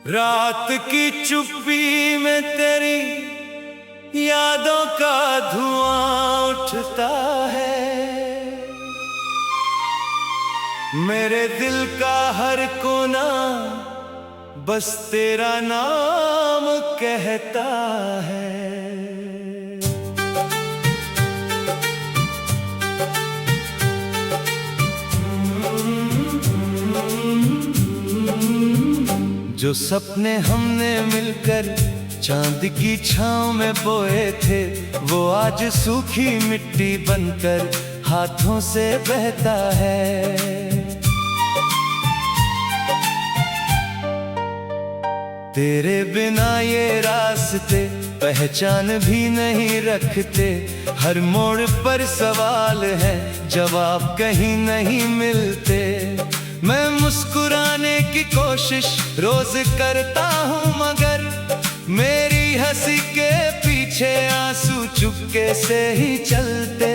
रात की चुप्पी में तेरी यादों का धुआं उठता है। मेरे दिल का हर कोना बस तेरा नाम कहता है। जो सपने हमने मिलकर चांद की छांव में बोए थे, वो आज सूखी मिट्टी बनकर हाथों से बहता है। तेरे बिना ये रास्ते पहचान भी नहीं रखते। हर मोड़ पर सवाल है, जवाब कहीं नहीं मिलते। मैं मुस्कुराने की कोशिश रोज करता हूँ, मगर मेरी हंसी के पीछे आंसू चुपके से ही चलते।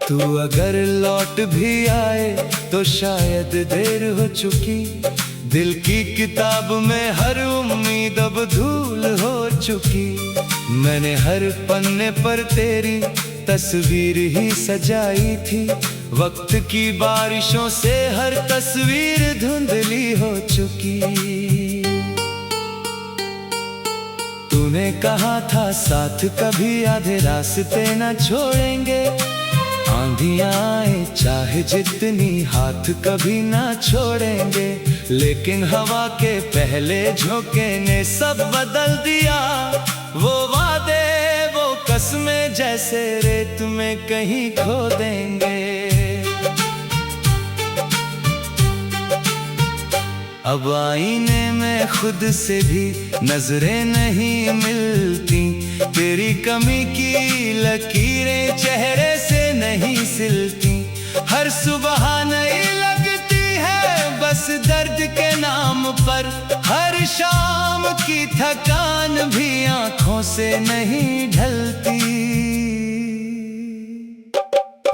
तू अगर लौट भी आए तो शायद देर हो चुकी। दिल की किताब में हर उम्मीद अब धूल हो चुकी। मैंने हर पन्ने पर तेरी तस्वीर ही सजाई थी। वक्त की बारिशों से हर तस्वीर धुंधली हो चुकी। तूने कहा था साथ कभी आधे रास्ते न छोड़ेंगे। आंधियां आए चाहे जितनी, हाथ कभी ना छोड़ेंगे। लेकिन हवा के पहले झोंके ने सब बदल दिया। वो वादे वो कसमें जैसे रेत में कहीं खो देंगे। अब आईने में खुद से भी नजरें नहीं मिलती। तेरी कमी की लकीरें चेहरे से नहीं सिलती। हर सुबह नई लगती है बस दर्द के नाम पर। हर शाम की थकान भी आंखों से नहीं ढलती।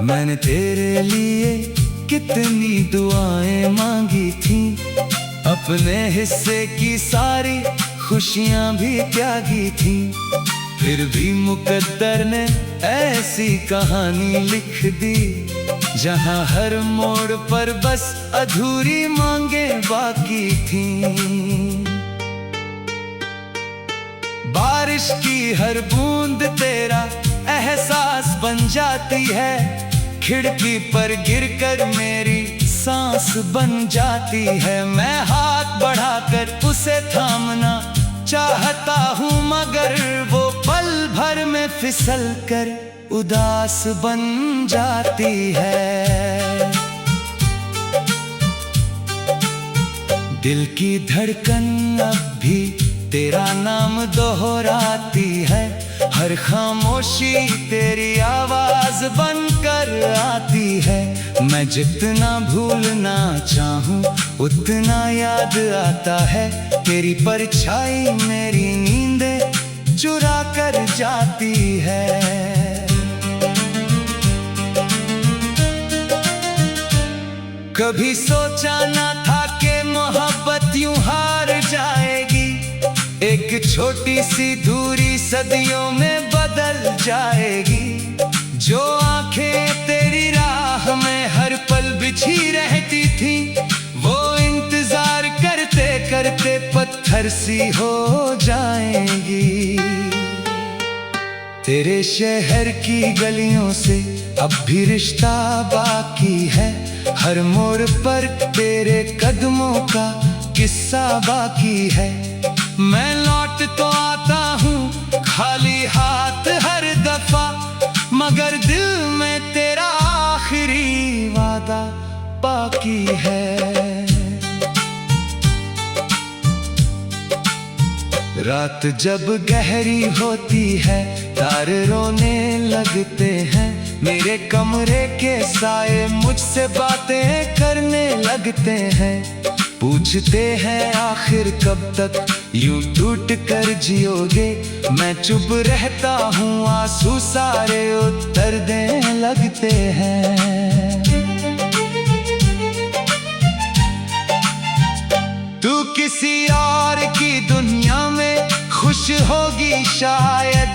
मैंने तेरे लिए कितनी दुआएं मांगी थी। अपने हिस्से की सारी खुशियां भी त्यागी थी। फिर भी मुकद्दर ने ऐसी कहानी लिख दी, जहां हर मोड़ पर बस अधूरी मांगे बाकी थी। बारिश की हर बूंद तेरा एहसास बन जाती है। खिड़की पर गिरकर मेरी सांस बन जाती है। मैं हाथ बढ़ाकर उसे थामना चाहता हूँ, मगर वो पल भर में फिसल कर उदास बन जाती है। दिल की धड़कन अब भी तेरा नाम दोहराती है। हर खामोशी तेरी आवाज बनकर आती है। मैं जितना भूलना चाहूं उतना याद आता है। तेरी परछाई मेरी नींदें चुरा कर जाती है। कभी सोचा ना था कि मोहब्बत यूं हार जाएगी। एक छोटी सी दूरी सदियों में बदल जाएगी। जो आंखें तेरी राह में हर पल बिछी रहती थी, वो इंतजार करते करते पत्थर सी हो जाएंगी। तेरे शहर की गलियों से अब भी रिश्ता बाकी है। हर मोड़ पर तेरे कदमों का किस्सा बाकी है। मैं लौट तो आता हूँ खाली हाथ हर दफा, मगर दिल में तेरा आखिरी वादा बाकी है। रात जब गहरी होती है तारे रोने लगते हैं। मेरे कमरे के साए मुझसे बातें करने लगते हैं। पूछते हैं आखिर कब तक यूं टूट कर जियोगे। मैं चुप रहता हूँ, आंसू सारे उत्तर देने लगते हैं। किसी और की दुनिया में खुश होगी शायद,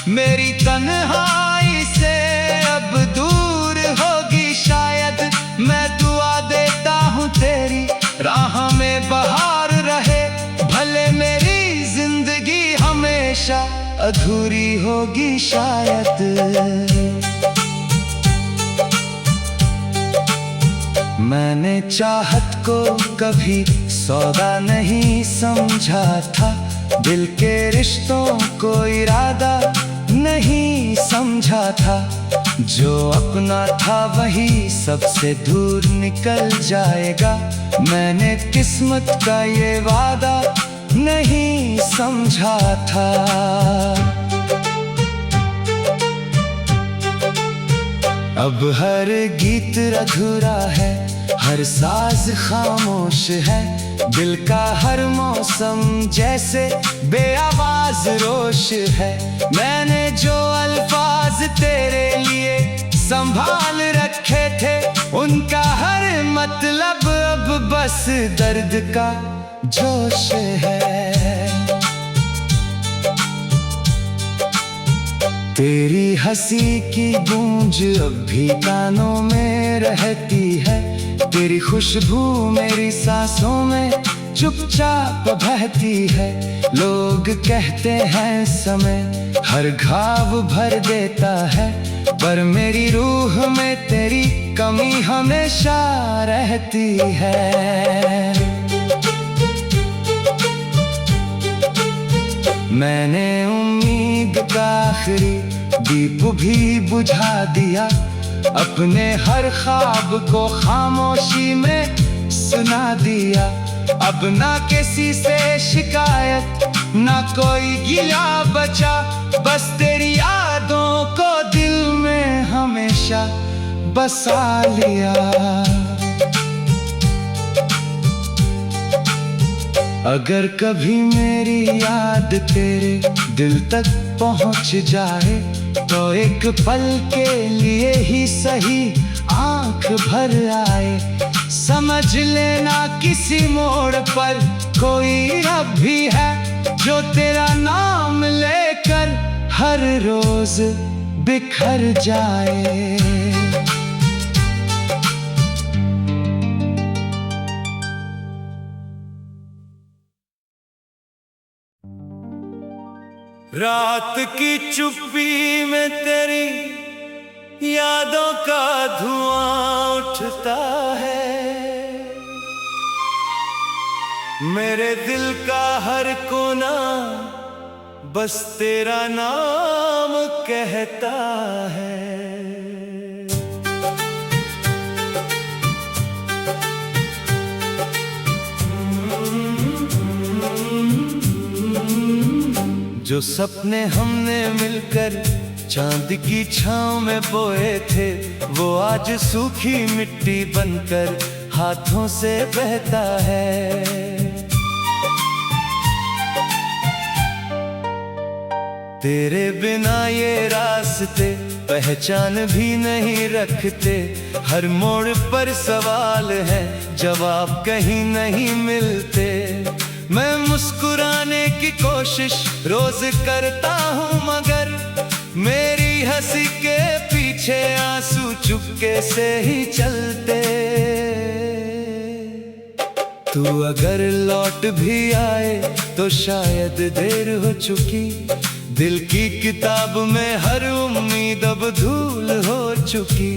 मेरी तन्हाई से अब दूर होगी शायद। मैं दुआ देता हूँ तेरी राह में बहार रहे, भले मेरी जिंदगी हमेशा अधूरी होगी शायद। मैंने चाहत को कभी सौदा नहीं समझा था, दिल के रिश्तों को इरादा नहीं समझा था। जो अपना था वही सबसे दूर निकल जाएगा, मैंने किस्मत का ये वादा नहीं समझा था। अब हर गीत अधूरा है, हर साज खामोश है, दिल का हर मौसम जैसे बेआवाज रोश है। मैंने जो अल्फाज तेरे लिए संभाल रखे थे, उनका हर मतलब अब बस दर्द का जोश है। तेरी हंसी की गूंज अब भी कानों में रहती है, तेरी खुशबू मेरी सांसों में चुपचाप बहती है। लोग कहते हैं समय हर घाव भर देता है, पर मेरी रूह में तेरी कमी हमेशा रहती है। मैंने उम्मीद का आखिरी दीप भी बुझा दिया, अपने हर ख्वाब को खामोशी में सुना दिया। अब ना किसी से शिकायत, ना कोई गिला बचा, बस तेरी यादों को दिल में हमेशा बसा लिया। अगर कभी मेरी याद तेरे दिल तक पहुंच जाए, तो एक पल के लिए ही सही आंख भर आए। समझ लेना किसी मोड़ पर कोई रब भी है, जो तेरा नाम लेकर हर रोज बिखर जाए। रात की चुप्पी में तेरी यादों का धुआं उठता है, मेरे दिल का हर कोना बस तेरा नाम कहता है। जो सपने हमने मिलकर चांद की छांव में बोए थे, वो आज सूखी मिट्टी बनकर हाथों से बहता है। तेरे बिना ये रास्ते पहचान भी नहीं रखते, हर मोड़ पर सवाल है जवाब कहीं नहीं मिलते। मैं मुस्कुराने की कोशिश रोज करता हूँ, मगर मेरी हंसी के पीछे आंसू चुपके से ही चलते। तू अगर लौट भी आए तो शायद देर हो चुकी, दिल की किताब में हर उम्मीद अब धूल हो चुकी।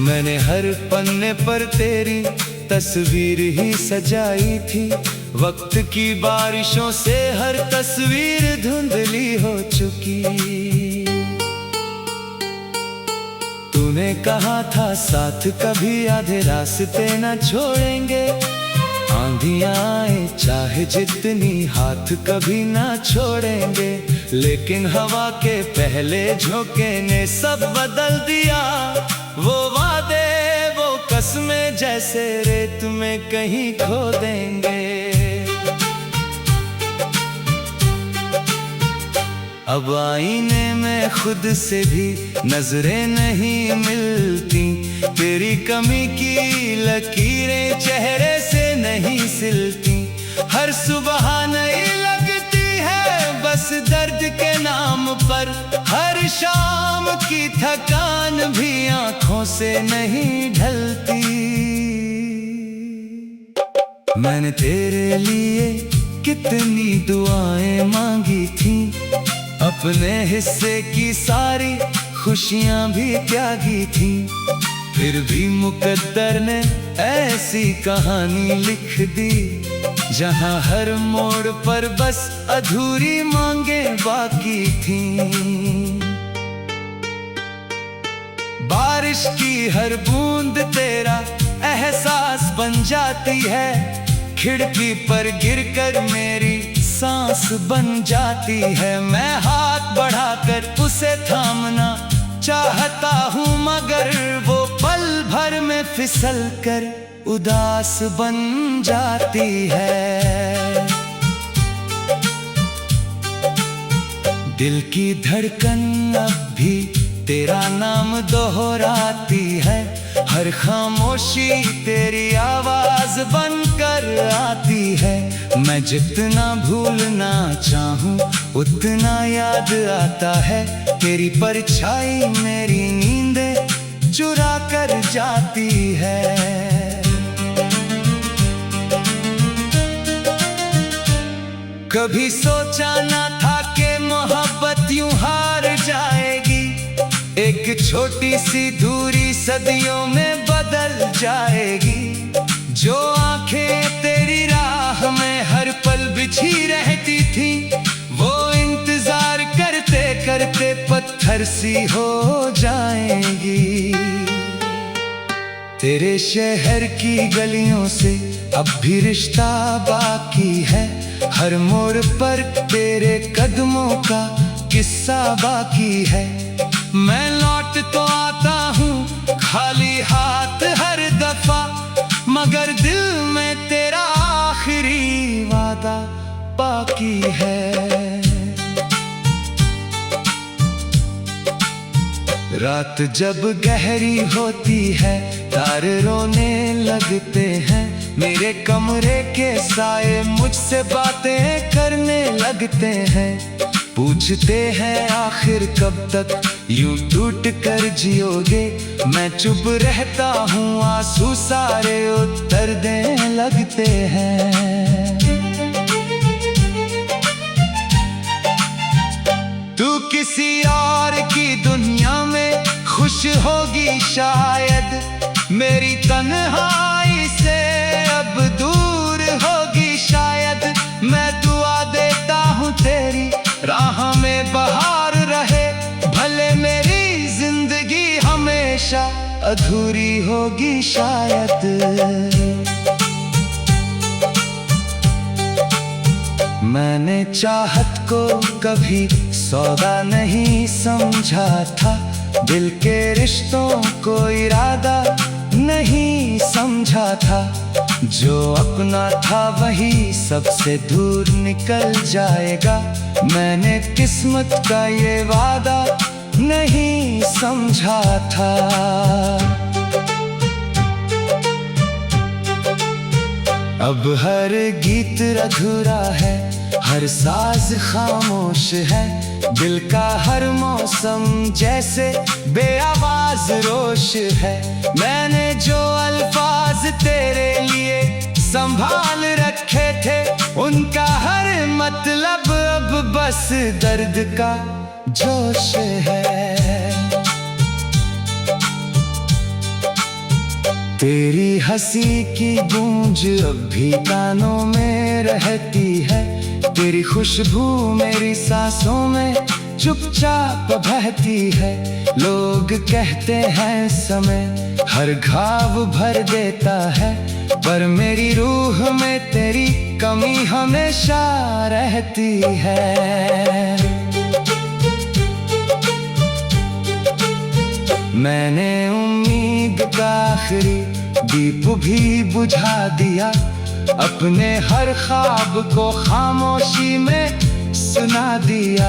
मैंने हर पन्ने पर तेरी तस्वीर ही सजाई थी, वक्त की बारिशों से हर तस्वीर धुंधली हो चुकी। तूने कहा था साथ कभी आधे रास्ते न छोड़ेंगे, आंधियां आए चाहे जितनी हाथ कभी ना छोड़ेंगे। लेकिन हवा के पहले झोंके ने सब बदल दिया, वो वादे वो कसमें जैसे रेत में कहीं खो देंगे। अब आईने में खुद से भी नजरें नहीं मिलती, तेरी कमी की लकीरें चेहरे से नहीं सिलती। हर सुबह नई लगती है बस दर्द के नाम पर। हर शाम की थकान भी आंखों से नहीं ढलती। मैंने तेरे लिए कितनी दुआएं मांगी थी, अपने हिस्से की सारी खुशियां भी त्यागी थी। फिर भी मुकद्दर ने ऐसी कहानी लिख दी, जहां हर मोड़ पर बस अधूरी मांगे बाकी थीं। बारिश की हर बूंद तेरा एहसास बन जाती है, खिड़की पर गिरकर मेरी सांस बन जाती है। मैं हाथ बढ़ाकर उसे थामना चाहता हूँ, मगर वो पल भर में फिसल कर उदास बन जाती है। दिल की धड़कन अब भी तेरा नाम दोहराती है, हर खामोशी तेरी आवाज बनकर आती है। मैं जितना भूलना चाहूं उतना याद आता है, तेरी परछाई मेरी नींदें चुरा कर जाती है। कभी सोचा ना था कि मोहब्बत यूं हार जाएगी, एक छोटी सी दूरी सदियों में बदल जाएगी। जो आंखें तेरी राह में हर पल बिछी रहती थी, वो इंतजार करते करते पत्थर सी हो जाएंगी। तेरे शहर की गलियों से अब भी रिश्ता बाकी है, हर मोड़ पर तेरे कदमों का किस्सा बाकी है। मैं लौट तो आता हूँ खाली हाथ हर दफा, मगर दिल में तेरा आखिरी वादा बाकी है। रात जब गहरी होती है तारे रोने लगते हैं, मेरे कमरे के साए मुझसे बातें करने लगते हैं। पूछते हैं आखिर कब तक यूं टूट कर जियोगे, मैं चुप रहता हूँ आंसू सारे उत्तर देने लगते हैं। तू किसी और की दुनिया में खुश होगी शायद, मेरी तन्हाई से अब दूर होगी शायद। मैं दुआ देता हूँ तेरी राह में बहार रहे, भले मेरी जिंदगी हमेशा अधूरी होगी शायद। मैंने चाहत को कभी सौदा नहीं समझा था, दिल के रिश्तों को इरादा नहीं समझा था। जो अपना था वही सबसे दूर निकल जाएगा, मैंने किस्मत का ये वादा नहीं समझा था। अब हर गीत अधूरा है, हर साज खामोश है, दिल का हर मौसम जैसे बेआवाज रोश है। मैंने जो अल्फाज तेरे लिए संभाल रखे थे, उनका हर मतलब अब बस दर्द का जोश है। तेरी हंसी की गूंज अब भी कानों में रहती है, तेरी खुशबू मेरी सांसों में चुपचाप बहती है। लोग कहते हैं समय हर घाव भर देता है, पर मेरी रूह में तेरी कमी हमेशा रहती है। मैंने उम्मीद का आखिरी दीप भी बुझा दिया, अपने हर ख्वाब को खामोशी में सुना दिया।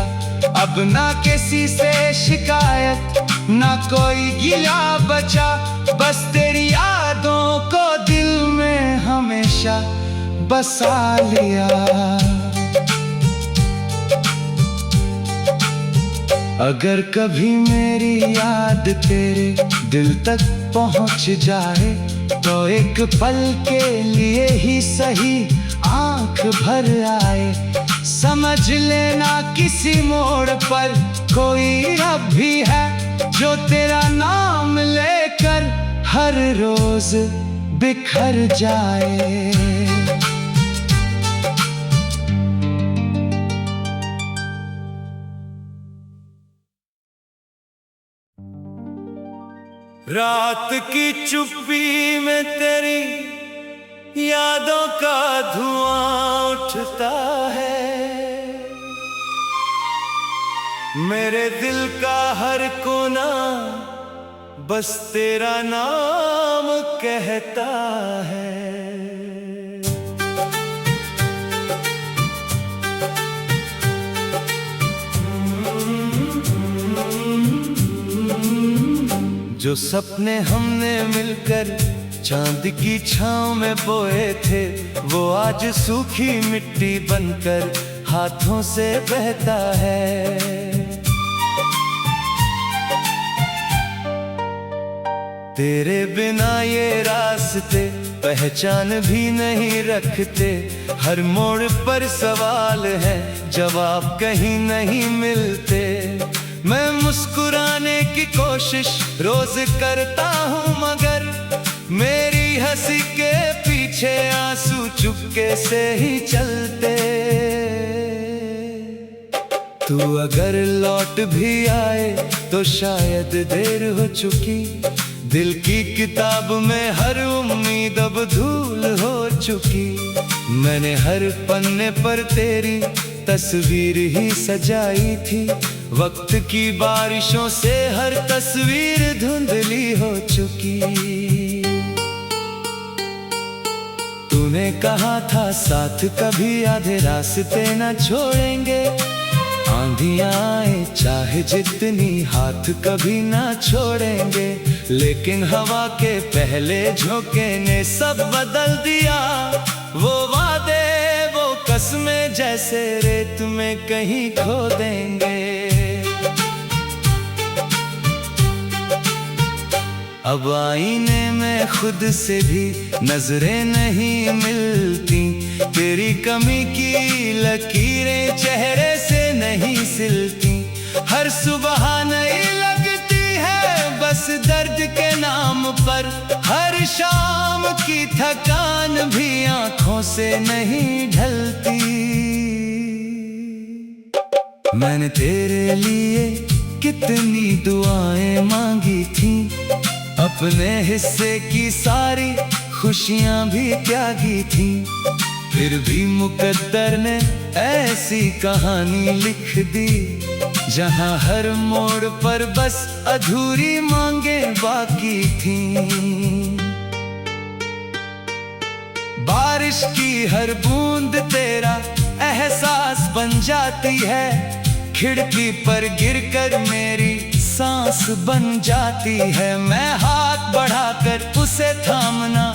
अब ना किसी से शिकायत ना कोई गिला बचा, बस तेरी यादों को दिल में हमेशा बसा लिया। अगर कभी मेरी याद तेरे दिल तक पहुंच जाए तो एक पल के लिए ही सही आंख भर आए। समझ लेना किसी मोड़ पर कोई रब भी है जो तेरा नाम लेकर हर रोज बिखर जाए। रात की चुप्पी में तेरी यादों का धुआं उठता है। मेरे दिल का हर कोना बस तेरा नाम कहता है। जो सपने हमने मिलकर चांद की छांव में बोए थे वो आज सूखी मिट्टी बनकर हाथों से बहता है। तेरे बिना ये रास्ते पहचान भी नहीं रखते। हर मोड़ पर सवाल है जवाब कहीं नहीं मिलते। मैं मुस्कुराने की कोशिश रोज करता हूँ मगर मेरी हंसी के पीछे आंसू चुपके से ही चलते। तू अगर लौट भी आए तो शायद देर हो चुकी। दिल की किताब में हर उम्मीद अब धूल हो चुकी। मैंने हर पन्ने पर तेरी तस्वीर ही सजाई थी। वक्त की बारिशों से हर तस्वीर धुंधली हो चुकी। तूने कहा था साथ कभी आधे रास्ते न छोड़ेंगे। आंधियां आए चाहे जितनी हाथ कभी ना छोड़ेंगे। लेकिन हवा के पहले झोंके ने सब बदल दिया। वो वादे वो कसमें जैसे रेत में कहीं खो देंगे। अब आईने में खुद से भी नजरें नहीं मिलती। तेरी कमी की लकीरें चेहरे से नहीं सिलती। हर सुबह नई लगती है बस दर्द के नाम पर। हर शाम की थकान भी आंखों से नहीं ढलती। मैंने तेरे लिए कितनी दुआएं मांगी थी। अपने हिस्से की सारी खुशियां भी त्यागी थी। फिर भी मुकद्दर ने ऐसी कहानी लिख दी जहां हर मोड़ पर बस अधूरी मांगे बाकी थी। बारिश की हर बूंद तेरा एहसास बन जाती है। खिड़की पर गिरकर मेरी सांस बन जाती है। मैं हाथ बढ़ाकर उसे थामना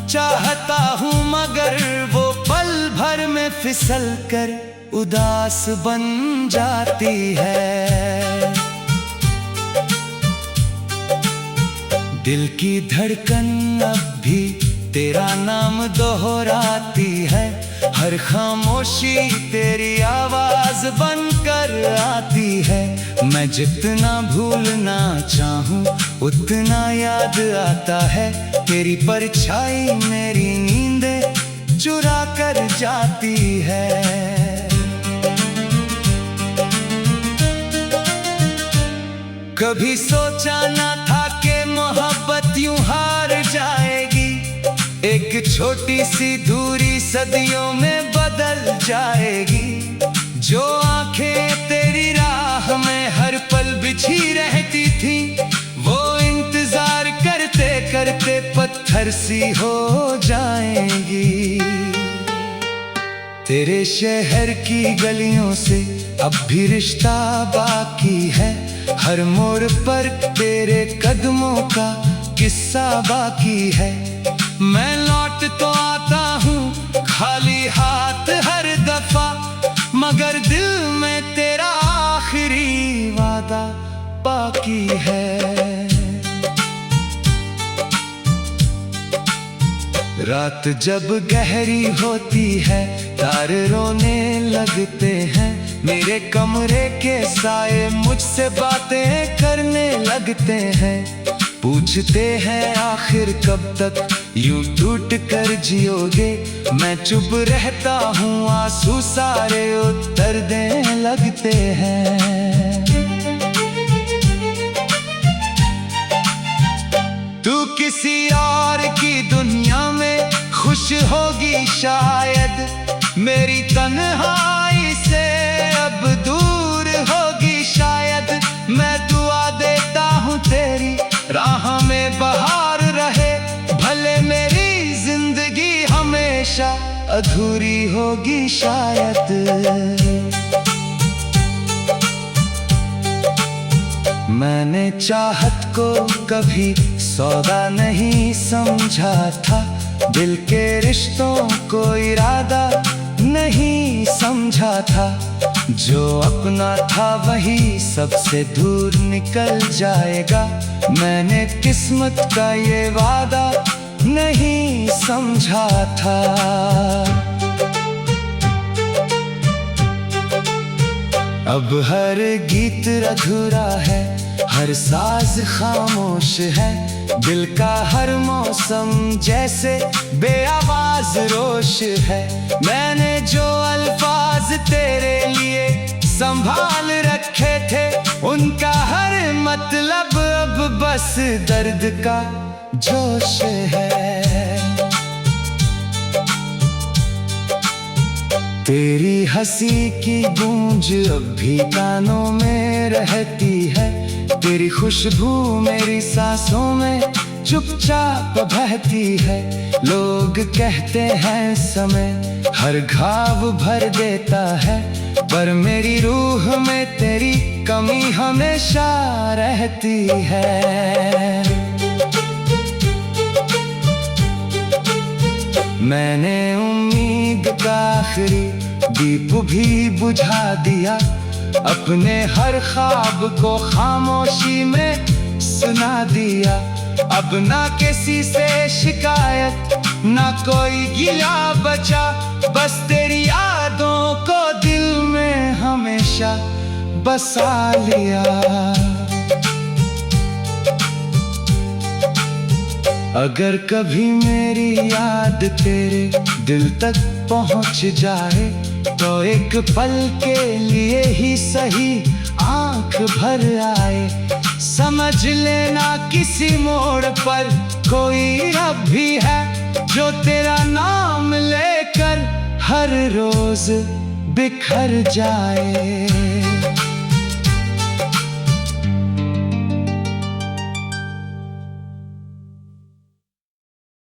चाहता हूँ मगर वो पल भर में फिसल कर उदास बन जाती है। दिल की धड़कन अब भी तेरा नाम दोहराती है। हर खामोशी तेरी आवाज बनकर आती है। मैं जितना भूलना चाहूं उतना याद आता है। तेरी परछाई मेरी नींदें चुरा कर जाती है। कभी सोचा ना था कि मोहब्बत यूं हार जाएगी। एक छोटी सी दूरी सदियों में बदल जाएगी। जो आंखें तेरी राह में हर पल बिछी रहती थी वो इंतजार करते करते पत्थर सी हो जाएंगी। तेरे शहर की गलियों से अब भी रिश्ता बाकी है। हर मोड़ पर तेरे कदमों का किस्सा बाकी है। मैं लौट तो आता हूँ खाली रात जब गहरी होती है तारे रोने लगते हैं, मेरे कमरे के साए मुझसे बातें करने लगते हैं। पूछते हैं आखिर कब तक यूं टूट कर जियोगे, मैं चुप रहता हूँ आंसू सारे उत्तर देने लगते हैं। तू किसी और की दुनिया में खुश होगी शायद, मेरी तन्हाई से अब दूर होगी शायद। मैं दुआ देता हूँ तेरी राह में बहार रहे, भले मेरी जिंदगी हमेशा अधूरी होगी शायद। मैंने चाहत को कभी सौदा नहीं समझा था, दिल के रिश्तों को इरादा नहीं समझा था। जो अपना था वही सबसे दूर निकल जाएगा, मैंने किस्मत का ये वादा नहीं समझा था। अब हर गीत अधूरा है, हर साज खामोश है, दिल का हर मौसम जैसे बेआवाज रोश है। मैंने जो अल्फाज तेरे लिए संभाल रखे थे, उनका हर मतलब अब बस दर्द का जोश है। तेरी हंसी की गूंज अब भी कानों में रहती है, तेरी खुशबू मेरी सांसों में चुपचाप बहती है। लोग कहते हैं समय हर घाव भर देता है, पर मेरी रूह में तेरी कमी हमेशा रहती है। मैंने उम्मीद का आखिरी दीप भी बुझा दिया, अपने हर ख्वाब को खामोशी में सुना दिया। अब ना किसी से शिकायत ना कोई गिला बचा, बस तेरी यादों को दिल में हमेशा बसा लिया। अगर कभी मेरी याद तेरे दिल तक पहुंच जाए, तो एक पल के लिए ही सही आंख भर आए। समझ लेना किसी मोड़ पर कोई रब भी है, जो तेरा नाम लेकर हर रोज बिखर जाए।